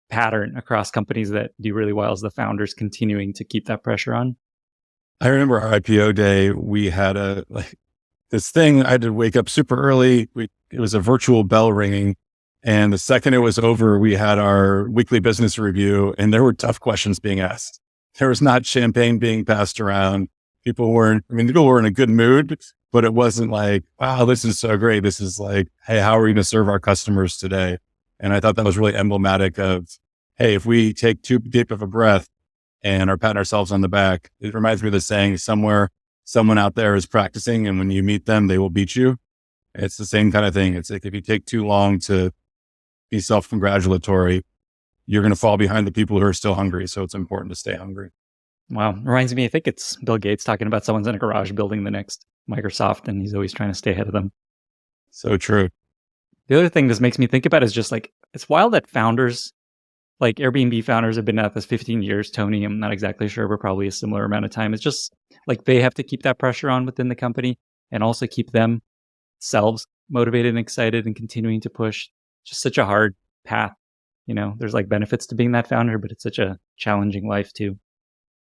pattern across companies that do really well as the founders continuing to keep that pressure on. I remember our IPO day, we had this thing. I had to wake up super early. It was a virtual bell ringing. And the second it was over, we had our weekly business review and there were tough questions being asked. There was not champagne being passed around. People were in a good mood, but it wasn't like, wow, this is so great. This is like, hey, how are we going to serve our customers today? And I thought that was really emblematic of, hey, if we take too deep of a breath and are patting ourselves on the back, it reminds me of the saying, somewhere, someone out there is practicing, and when you meet them, they will beat you. It's the same kind of thing. It's like if you take too long to be self-congratulatory, you're going to fall behind the people who are still hungry. So it's important to stay hungry. Wow. Reminds me, I think it's Bill Gates talking about someone's in a garage building the next Microsoft, and he's always trying to stay ahead of them. So true. The other thing this makes me think about is just like, it's wild that founders, like Airbnb founders have been at this 15 years. Tony, I'm not exactly sure, but probably a similar amount of time. It's just like they have to keep that pressure on within the company and also keep themselves motivated and excited and continuing to push. Just such a hard path. There's like benefits to being that founder, but it's such a challenging life too.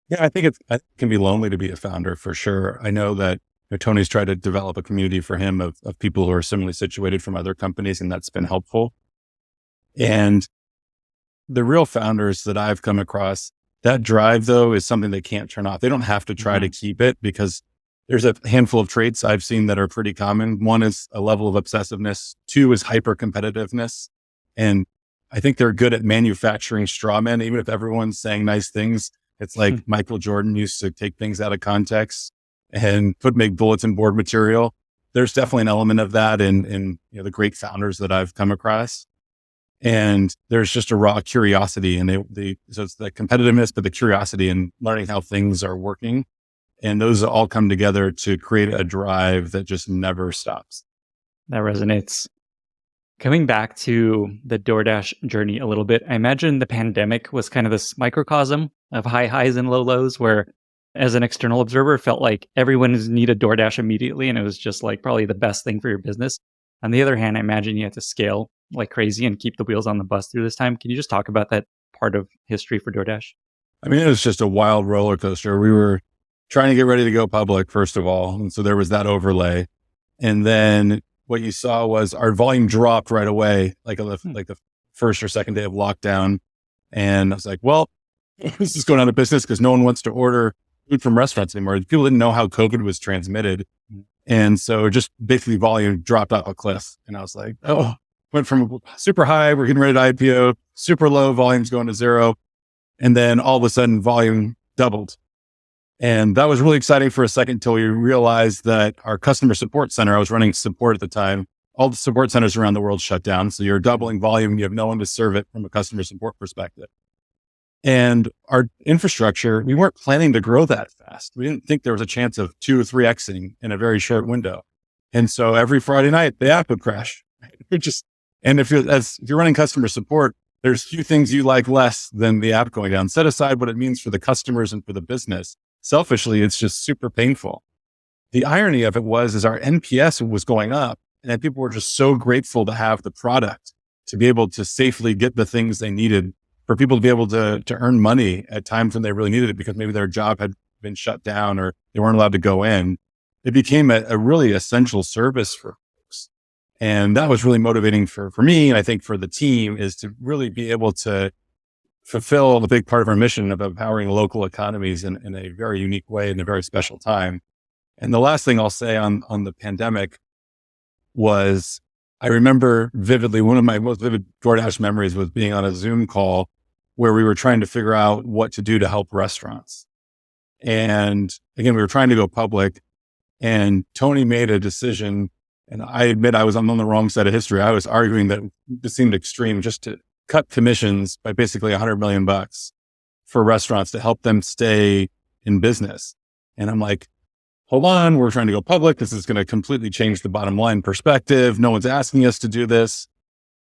Yeah, I think it can be lonely to be a founder for sure. I know that Tony's tried to develop a community for him of people who are similarly situated from other companies, and that's been helpful. And the real founders that I've come across, that drive though is something they can't turn off. They don't have to try to keep it, because there's a handful of traits I've seen that are pretty common. One is a level of obsessiveness. Two is hyper competitiveness. And I think they're good at manufacturing straw men, even if everyone's saying nice things. It's like Michael Jordan used to take things out of context and make bulletin board material. There's definitely an element of that in the great founders that I've come across. And there's just a raw curiosity, and so it's the competitiveness, but the curiosity and learning how things are working. And those all come together to create a drive that just never stops. That resonates. Coming back to the DoorDash journey a little bit, I imagine the pandemic was kind of this microcosm of high highs and low lows, where as an external observer, it felt like everyone needed DoorDash immediately, and it was just like probably the best thing for your business. On the other hand, I imagine you had to scale like crazy and keep the wheels on the bus through this time. Can you just talk about that part of history for DoorDash? I mean, it was just a wild roller coaster. We were trying to get ready to go public, first of all. And so there was that overlay. And then what you saw was our volume dropped right away, like the first or second day of lockdown. And I was like, well, this is going out of business because no one wants to order food from restaurants anymore. People didn't know how COVID was transmitted. And so just basically volume dropped off a cliff. And I was like, went from super high, we're getting ready to IPO, super low, volume's going to zero. And then all of a sudden volume doubled. And that was really exciting for a second until we realized that our customer support center, I was running support at the time, all the support centers around the world shut down. So you're doubling volume, you have no one to serve it from a customer support perspective. And our infrastructure, we weren't planning to grow that fast. We didn't think there was a chance of 2 or 3xing in a very short window. And so every Friday night, the app would crash. And if you're running customer support, there's few things you like less than the app going down. Set aside what it means for the customers and for the business. Selfishly, it's just super painful. The irony of it is our NPS was going up, and that people were just so grateful to have the product, to be able to safely get the things they needed, for people to be able to earn money at times when they really needed it because maybe their job had been shut down or they weren't allowed to go in. It became a really essential service for folks. And that was really motivating for me, and I think for the team, is to really be able to fulfill the big part of our mission of empowering local economies in a very unique way in a very special time. And the last thing I'll say on the pandemic was, I remember vividly, one of my most vivid DoorDash memories was being on a Zoom call where we were trying to figure out what to do to help restaurants. And again, we were trying to go public, and Tony made a decision. And I admit I was on the wrong side of history. I was arguing that it seemed extreme just to cut commissions by basically $100 million for restaurants to help them stay in business. And I'm like, hold on, we're trying to go public. This is going to completely change the bottom line perspective. No one's asking us to do this.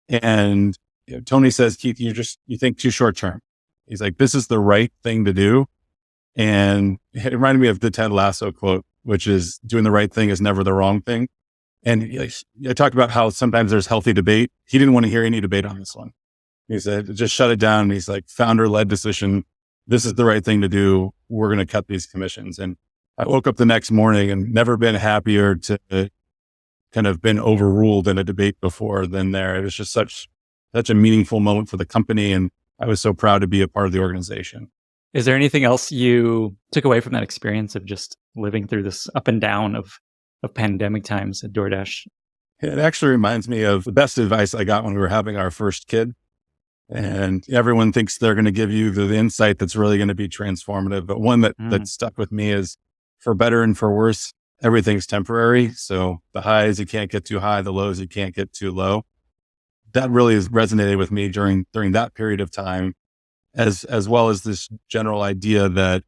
And Tony says, Keith, you think too short term. He's like, this is the right thing to do. And it reminded me of the Ted Lasso quote, which is, doing the right thing is never the wrong thing. And I talked about how sometimes there's healthy debate. He didn't want to hear any debate on this one. He said, just shut it down. And he's like, founder-led decision. This is the right thing to do. We're going to cut these commissions. And I woke up the next morning and never been happier to kind of been overruled in a debate before than there. It was just such a meaningful moment for the company. And I was so proud to be a part of the organization. Is there anything else you took away from that experience of just living through this up and down of pandemic times at DoorDash? It actually reminds me of the best advice I got when we were having our first kid. And everyone thinks they're going to give you the insight that's really going to be transformative. But one that stuck with me is, for better and for worse, everything's temporary. So the highs, you can't get too high. The lows, you can't get too low. That really has resonated with me during that period of time, as well as this general idea that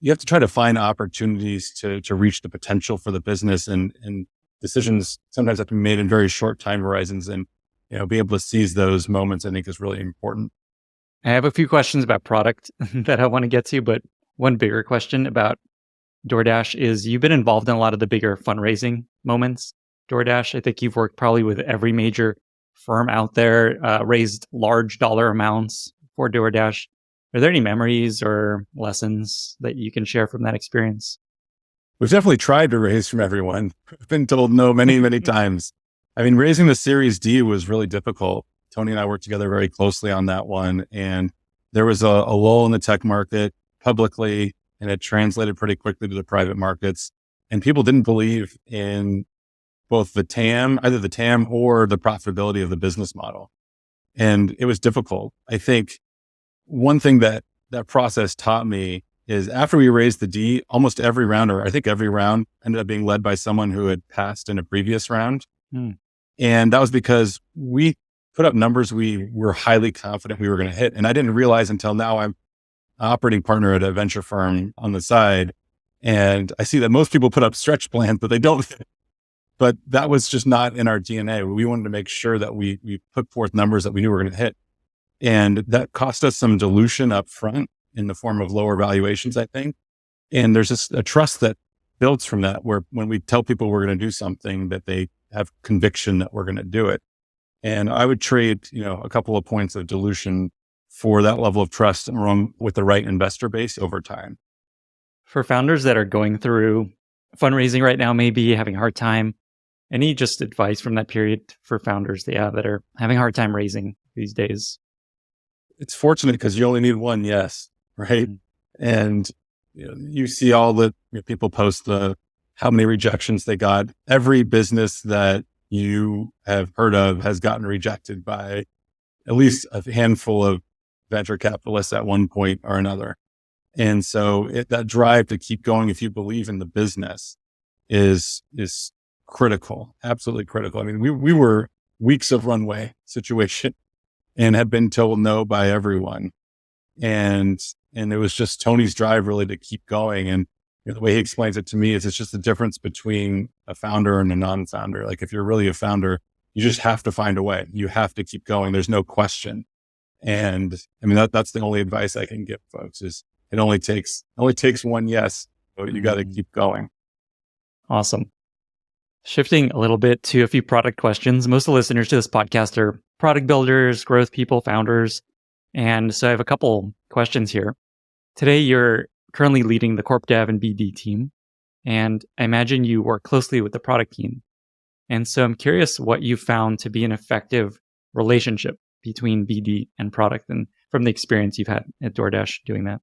you have to try to find opportunities to reach the potential for the business, and decisions sometimes have to be made in very short time horizons, and be able to seize those moments, I think, is really important. I have a few questions about product that I want to get to, but one bigger question about DoorDash is, you've been involved in a lot of the bigger fundraising moments. DoorDash, I think you've worked probably with every major firm out there, raised large dollar amounts for DoorDash. Are there any memories or lessons that you can share from that experience? We've definitely tried to raise from everyone. I've been told no many, many times. I mean, raising the Series D was really difficult. Tony and I worked together very closely on that one. And there was a lull in the tech market publicly, and it translated pretty quickly to the private markets. And people didn't believe in both the TAM, either the TAM or the profitability of the business model. And it was difficult. I think one thing that process taught me is, after we raised the D, almost every round, or I think every round, ended up being led by someone who had passed in a previous round. And that was because we put up numbers we were highly confident we were going to hit. And I didn't realize until now, I'm an operating partner at a venture firm on the side. And I see that most people put up stretch plans, but they don't. But that was just not in our DNA. We wanted to make sure that we put forth numbers that we knew we were going to hit. And that cost us some dilution up front in the form of lower valuations, I think. And there's just a trust that builds from that, where when we tell people we're going to do something, that they have conviction that we're going to do it. And I would trade, a couple of points of dilution for that level of trust along with the right investor base over time. For founders that are going through fundraising right now, maybe having a hard time, any just advice from that period for founders that are having a hard time raising these days? It's fortunate because you only need one yes, right? And you see all the people post how many rejections they got. Every business that you have heard of has gotten rejected by at least a handful of venture capitalists at one point or another. And so that drive to keep going, if you believe in the business, is critical, absolutely critical. I mean, we were weeks of runway situation and had been told no by everyone. And it was just Tony's drive really to keep going. And the way he explains it to me is, it's just the difference between a founder and a non-founder. Like, if you're really a founder, you just have to find a way. You have to keep going. There's no question. And I mean, that's the only advice I can give folks, is it only takes one yes, but you got to keep going. Awesome. Shifting a little bit to a few product questions. Most of the listeners to this podcast are product builders, growth people, founders. And so I have a couple questions here. Today, you're currently leading the corp dev and BD team, and I imagine you work closely with the product team. And so I'm curious what you found to be an effective relationship between BD and product, and from the experience you've had at DoorDash doing that.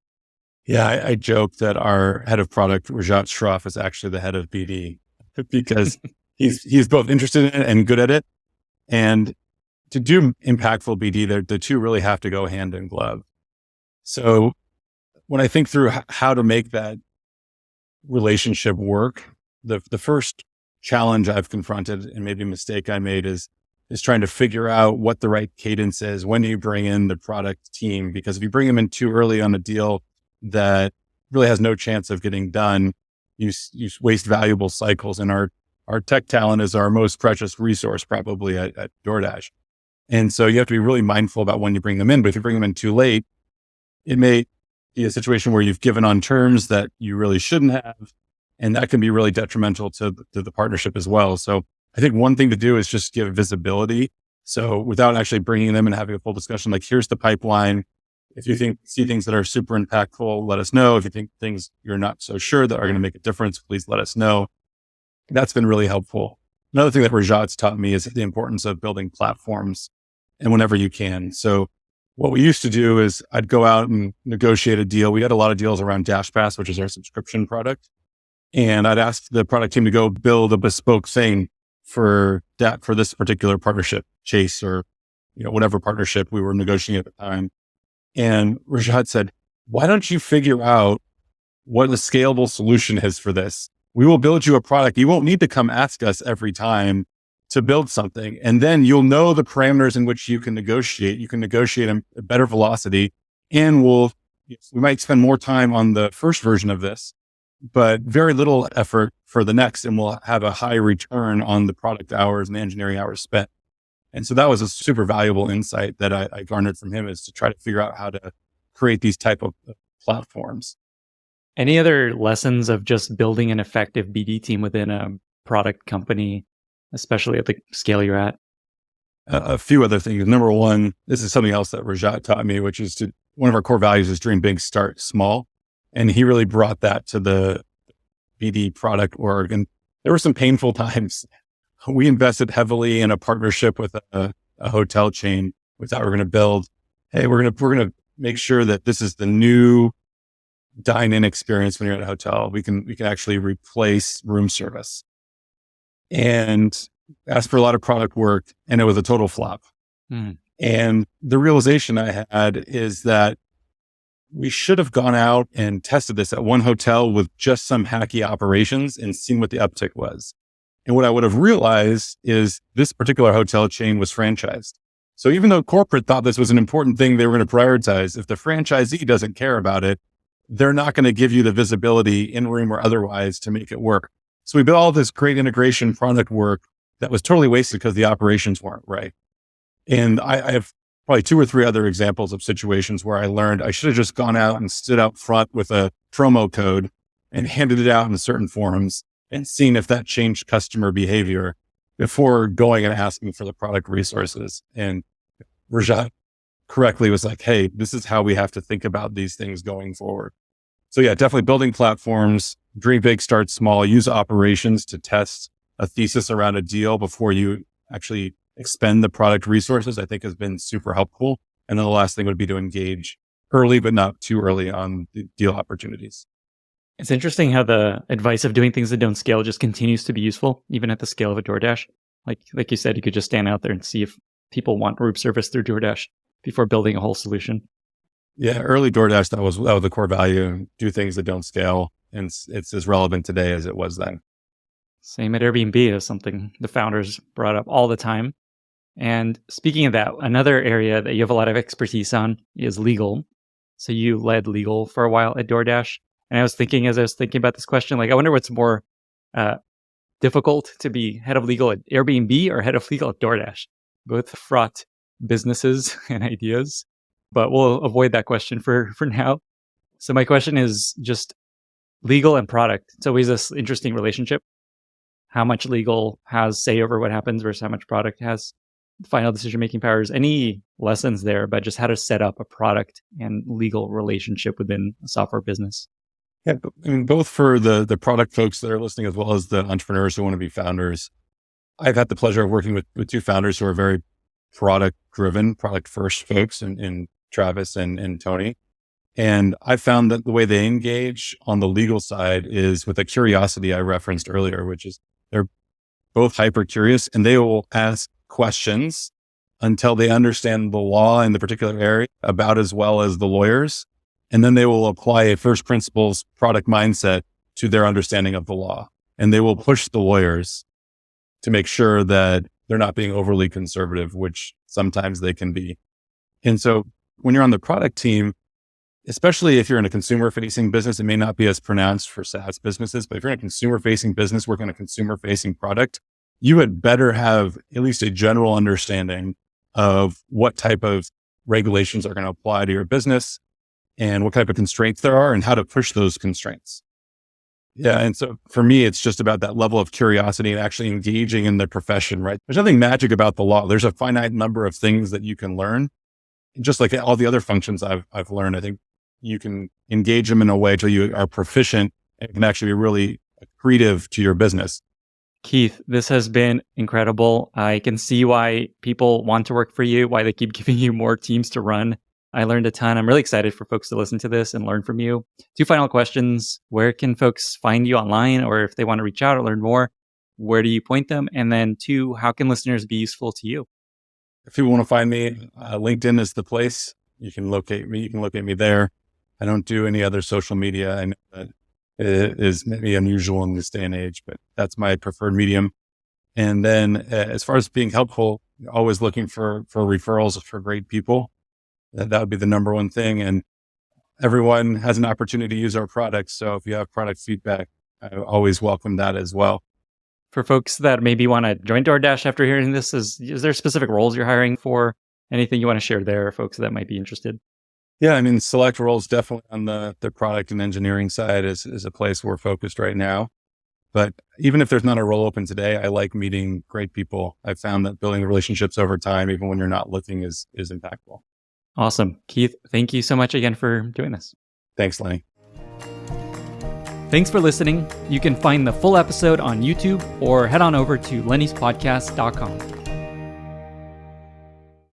Yeah, I joke that our head of product, Rajat Shroff, is actually the head of BD, because he's both interested in it and good at it. And to do impactful BD, the two really have to go hand in glove. So when I think through how to make that relationship work, the first challenge I've confronted, and maybe a mistake I made, is trying to figure out what the right cadence is when you bring in the product team. Because if you bring them in too early on a deal that really has no chance of getting done, you waste valuable cycles. And our tech talent is our most precious resource, probably at DoorDash. And so you have to be really mindful about when you bring them in. But if you bring them in too late, it may be a situation where you've given on terms that you really shouldn't have. And that can be really detrimental to the partnership as well. So I think one thing to do is just give visibility. So without actually bringing them and having a full discussion, like, here's the pipeline. If you see things that are super impactful, let us know. If you think things you're not so sure that are going to make a difference, please let us know. That's been really helpful. Another thing that Rajat's taught me is the importance of building platforms, and whenever you can. So what we used to do is I'd go out and negotiate a deal. We had a lot of deals around DashPass, which is our subscription product. And I'd ask the product team to go build a bespoke thing for this particular partnership, Chase or whatever partnership we were negotiating at the time. And Rajat said, why don't you figure out what the scalable solution is for this? We will build you a product. You won't need to come ask us every time to build something. And then you'll know the parameters in which you can negotiate. You can negotiate a better velocity, and we might spend more time on the first version of this, but very little effort for the next. And we'll have a high return on the product hours and the engineering hours spent. And so that was a super valuable insight that I garnered from him, is to try to figure out how to create these type of platforms. Any other lessons of just building an effective BD team within a product company, especially at the scale you're at? A few other things. Number one, this is something else that Rajat taught me, which is one of our core values is dream big, start small. And he really brought that to the BD product org. And there were some painful times. We invested heavily in a partnership with a hotel chain. We thought we were going to build, hey, we're going to make sure that this is the new dine-in experience when you're at a hotel. We can actually replace room service. And asked for a lot of product work, and it was a total flop. And the realization I had is that we should have gone out and tested this at one hotel with just some hacky operations and seen what the uptick was. And what I would have realized is this particular hotel chain was franchised. So even though corporate thought this was an important thing they were going to prioritize, if the franchisee doesn't care about it, they're not going to give you the visibility in room or otherwise to make it work. So we built all this great integration product work that was totally wasted because the operations weren't right. And I have probably 2 or 3 other examples of situations where I learned I should have just gone out and stood out front with a promo code and handed it out in certain forums and seen if that changed customer behavior before going and asking for the product resources. And Rajat correctly was like, hey, this is how we have to think about these things going forward. So yeah, definitely building platforms, dream big, start small, use operations to test a thesis around a deal before you actually expend the product resources, I think has been super helpful. And then the last thing would be to engage early, but not too early on the deal opportunities. It's interesting how the advice of doing things that don't scale just continues to be useful, even at the scale of a DoorDash. Like you said, you could just stand out there and see if people want room service through DoorDash before building a whole solution. Yeah, early DoorDash, that was the core value, do things that don't scale. And it's as relevant today as it was then. Same at Airbnb is something the founders brought up all the time. And speaking of that, another area that you have a lot of expertise on is legal. So you led legal for a while at DoorDash. And I was thinking, as I was thinking about this question, I wonder what's more difficult, to be head of legal at Airbnb or head of legal at DoorDash. Both fraught businesses and ideas, but we'll avoid that question for now. So my question is just legal and product. It's always this interesting relationship. How much legal has say over what happens versus how much product has final decision-making powers. Any lessons there about just how to set up a product and legal relationship within a software business? Yeah, I mean, both for the product folks that are listening, as well as the entrepreneurs who want to be founders. I've had the pleasure of working with 2 founders who are very product-driven, product-first folks, in Travis and Tony. And I found that the way they engage on the legal side is with a curiosity I referenced earlier, which is they're both hyper curious, and they will ask questions until they understand the law in the particular area about as well as the lawyers. And then they will apply a first principles product mindset to their understanding of the law. And they will push the lawyers to make sure that they're not being overly conservative, which sometimes they can be. And so when you're on the product team, especially if you're in a consumer facing business, it may not be as pronounced for SaaS businesses, but if you're in a consumer facing business working on a consumer facing product, you had better have at least a general understanding of what type of regulations are going to apply to your business and what type of constraints there are and how to push those constraints. Yeah. And so for me, it's just about that level of curiosity and actually engaging in the profession, right? There's nothing magic about the law. There's a finite number of things that you can learn. Just like all the other functions I've learned, I think you can engage them in a way till you are proficient and can actually be really accretive to your business. Keith, this has been incredible. I can see why people want to work for you, why they keep giving you more teams to run. I learned a ton. I'm really excited for folks to listen to this and learn from you. 2 final questions. Where can folks find you online, or if they want to reach out or learn more, where do you point them? And then 2, how can listeners be useful to you? If you want to find me, LinkedIn is the place. You can locate me. You can locate me there. I don't do any other social media. I know that it is maybe unusual in this day and age, but that's my preferred medium. And then as far as being helpful, always looking for referrals for great people. That would be the number one thing. And everyone has an opportunity to use our products. So if you have product feedback, I always welcome that as well. For folks that maybe want to join DoorDash after hearing this, is there specific roles you're hiring for? Anything you want to share there, folks that might be interested? Yeah, I mean, select roles definitely on the product and engineering side is a place we're focused right now. But even if there's not a role open today, I like meeting great people. I've found that building relationships over time, even when you're not looking, is impactful. Awesome. Keith, thank you so much again for doing this. Thanks, Lenny. Thanks for listening. You can find the full episode on YouTube or head on over to lennyspodcast.com.